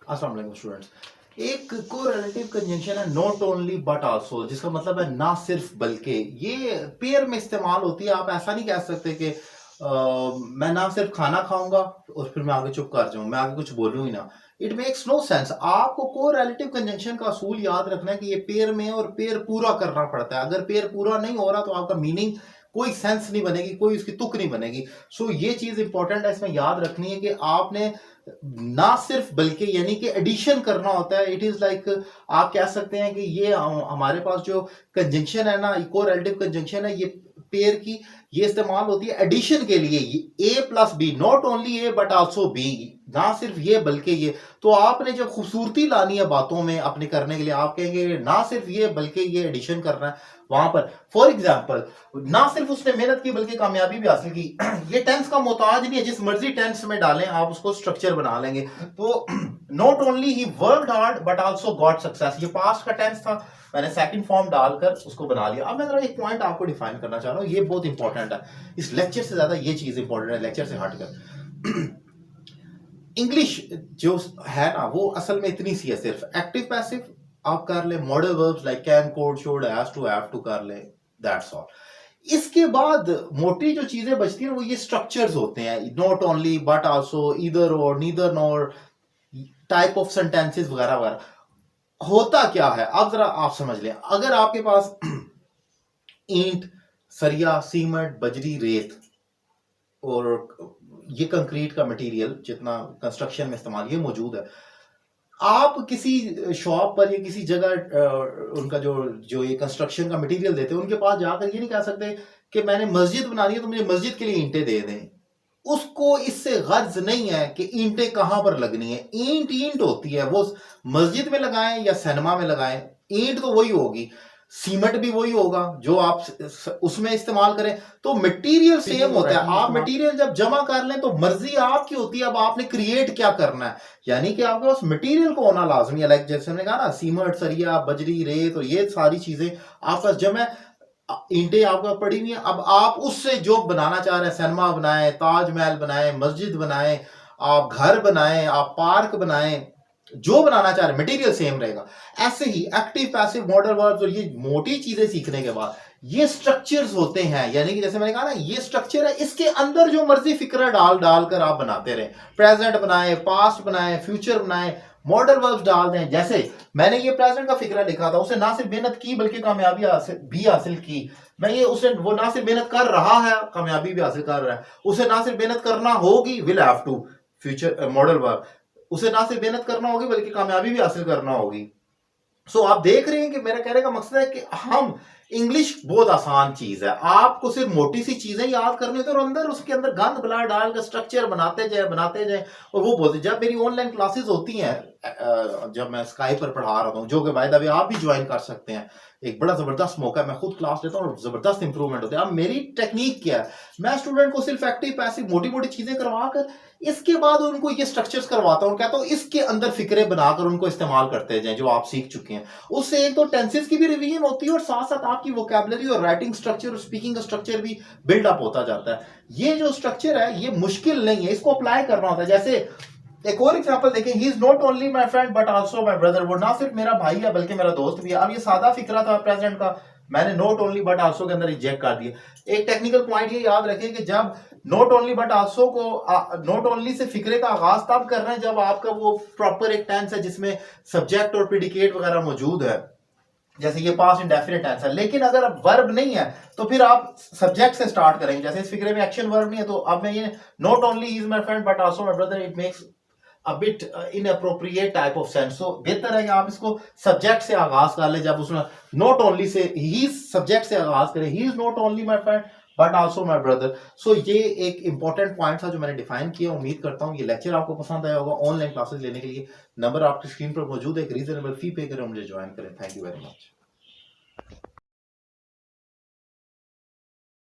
अस्सलाम वालेकुम स्टूडेंट्स। एक कोरिलेटिव कंजंक्शन है नॉट ओनली बट आल्सो, जिसका मतलब है ना सिर्फ बल्कि। ये पेयर में इस्तेमाल होती है। आप ऐसा नहीं कह सकते कि मैं ना सिर्फ खाना खाऊंगा और फिर मैं आगे चुप कर जाऊं, मैं आगे कुछ बोलूं ही ना। It makes no sense. आपको कोरिलेटिव कंजंक्शन का असूल याद रखना है कि ये पेयर में और पेयर पूरा करना पड़ता है। अगर पेयर पूरा नहीं हो रहा तो आपका मीनिंग कोई सेंस नहीं बनेगी, कोई उसकी तुक नहीं बनेगी। सो ये चीज इंपॉर्टेंट है, इसमें याद रखनी है कि आपने ना सिर्फ बल्कि यानी कि एडिशन करना होता है। इट इज लाइक आप कह सकते हैं कि ये हमारे पास जो कंजंक्शन है ना, कोरिलेटिव कंजंक्शन है, ये पेयर की ये इस्तेमाल होती है एडिशन के लिए। A plus B, not only A but also B, ना सिर्फ ये बल्कि ये। तो आपने जो खूबसूरती लानी है बातों में अपने करने के लिए, आप कहेंगे ना सिर्फ ये बल्कि ये एडिशन करना है वहां पर। फॉर एग्जाम्पल, ना सिर्फ उसने मेहनत की बल्कि कामयाबी भी हासिल की। ये टेंस का मोहताज नहीं है, जिस मर्जी टेंस में डालें आप उसको स्ट्रक्चर बना लेंगे। तो not only he worked hard but also got success, ये पास्ट का टेंस था, मैंने सेकंड फॉर्म डालकर उसको बना लिया। अब मैं जरा एक पॉइंट आपको डिफाइन करना चाह रहा हूं, ये बहुत इंपॉर्टेंट है। इस लेक्चर से ज्यादा ये चीज इंपॉर्टेंट है, लेक्चर से हटकर। इंग्लिश जो है ना, वो असल में इतनी सी है, सिर्फ एक्टिव पैसिव आप कर ले, modal verbs like can, could, should, has to, have to कर ले, दैट्स ऑल। इसके बाद मोटी जो चीजें बचती हैं वो ये स्ट्रक्चर्स होते हैं, not only but also, either or, neither nor, type of sentences वगैरह वगैरह। होता क्या है अब जरा आप समझ लें। अगर आपके पास ईंट, सरिया, सीमेंट, बजरी, रेत और ये कंक्रीट का मटेरियल जितना कंस्ट्रक्शन में इस्तेमाल ये मौजूद है, आप किसी शॉप पर या किसी जगह उनका जो जो ये कंस्ट्रक्शन का मटेरियल देते हैं उनके पास जाकर ये नहीं कह सकते कि मैंने मस्जिद बनानी है तो मुझे मस्जिद के लिए ईंटें दे दें। उसको इससे गर्ज नहीं है कि ईंटें कहां पर लगनी है। ईंट ईंट होती है, वो मस्जिद में लगाएं या सिनेमा में लगाएं, ईंट तो वही होगी, सीमेंट भी वही होगा जो आप उसमें इस्तेमाल करें। तो मटेरियल सेम होता है। आप मटेरियल जब जमा कर लें तो मर्जी आपकी होती है, अब आपने क्रिएट क्या करना है। यानी कि आपके पास मटेरियल को होना लाजमी है। लाइक जैसे हमने कहा ना, सीमेंट, सरिया, बजरी, रेत और ये सारी चीजें आपके पास जमा ईंटें आपका पड़ी हुई है। अब आप उससे जो बनाना चाह रहे हैं, सिनेमा बनाएं, ताजमहल बनाएं, मस्जिद बनाएं, आप घर बनाएं, आप पार्क बनाएं, जो बनाना चाह रहे हैं मटेरियल सेम रहेगा। ऐसे ही एक्टिव, पैसिव, मॉडल वर्ब्स और ये मोटी चीजें सीखने के बाद ये स्ट्रक्चर्स होते हैं। यानी कि जैसे मैंने कहा ना, ये स्ट्रक्चर है, इसके अंदर जो मर्जी फिक्र डाल डाल कर आप बनाते रहे। प्रेजेंट बनाए, पास्ट बनाए, फ्यूचर बनाए, मॉडल वर्ब्स डाल दें। जैसे मैंने ये प्रेजेंट का फिक्रा लिखा था, उसे ना सिर्फ मेहनत की बल्कि कामयाबी भी हासिल की। मैं ये उसे वो ना सिर्फ मेहनत कर रहा है, कामयाबी भी हासिल कर रहा है। उसे ना सिर्फ मेहनत करना होगी, will have to, future modal verb. उसे ना सिर्फ मेहनत करना होगी बल्कि कामयाबी भी हासिल करना होगी। सो आप देख रहे हैं कि मेरा कहने का मकसद है कि हम इंग्लिश बहुत आसान चीज है, आपको सिर्फ मोटी सी चीजें याद करनी होती है और अंदर उसके अंदर गंद बला डालकर स्ट्रक्चर बनाते जाए। और वो बोलते, जब मेरी ऑनलाइन क्लासेस होती हैं, जब मैं स्काइप पर पढ़ा रहा हूँ, जो कि बाय द वे आप भी ज्वाइन कर सकते हैं, एक बड़ा जबरदस्त मौका है, मैं खुद क्लास लेता हूँ और जबरदस्त इंप्रूवमेंट होता है। अब मेरी टेक्निक क्या है, मैं स्टूडेंट को सिर्फ एक्टिव पैसिव मोटी मोटी चीजें करवा कर इसके बाद उनको ये स्ट्रक्चर्स करवाता हूँ, कहता हूँ इसके अंदर फिक्रे बनाकर उनको इस्तेमाल करते जाएं जो आप सीख चुके हैं। उससे एक तो टेंसेस की भी रिवीजन होती है और साथ साथ आपकी वोकैबुलरी और राइटिंग स्ट्रक्चर और स्पीकिंग का स्ट्रक्चर भी बिल्डअप होता जाता है। ये जो स्ट्रक्चर है ये मुश्किल नहीं है, इसको अप्लाई करना होता है। जैसे एक और एग्जांपल देखें, ही is not only my friend but also my brother, वो ना सिर्फ मेरा भाई है बल्कि मेरा दोस्त भी है। अब ये सादा फिक्रा था प्रेजेंट का, मैंने नॉट ओनली बट आल्सो के अंदर इंजेक्ट कर दिया। एक टेक्निकल पॉइंट ये याद रखें कि जब नॉट ओनली बट आल्सो को नॉट ओनली से फिक्रे का आगाज तब करना है जब आपका वो प्रॉपर एक टेंस है जिसमें सब्जेक्ट और प्रेडिकेट वगैरह मौजूद है, जैसे ये पास्ट इंडेफिनिट टेंस है। लेकिन अगर अब वर्ब नहीं है तो फिर आप सब्जेक्ट से स्टार्ट करेंगे। जैसे इस फिक्रे में एक्शन वर्ब नहीं है, तो अब मैं ये not only is my friend but also my brother, it makes a bit inappropriate type of sense. So बेहतर है कि आप इसको सब्जेक्ट से आगाज कर ले। जब उसमें not only say, he subject से आगाज करें, he is not only my friend but also my brother. So ये एक इंपॉर्टेंट पॉइंट था जो मैंने डिफाइन किया। उम्मीद करता हूँ ये लेक्चर आपको पसंद आया होगा। ऑनलाइन क्लासेस लेने के लिए नंबर आपकी स्क्रीन पर मौजूद है, एक रीजनेबल फी पे करें, मुझे ज्वाइन करें। Thank you very much.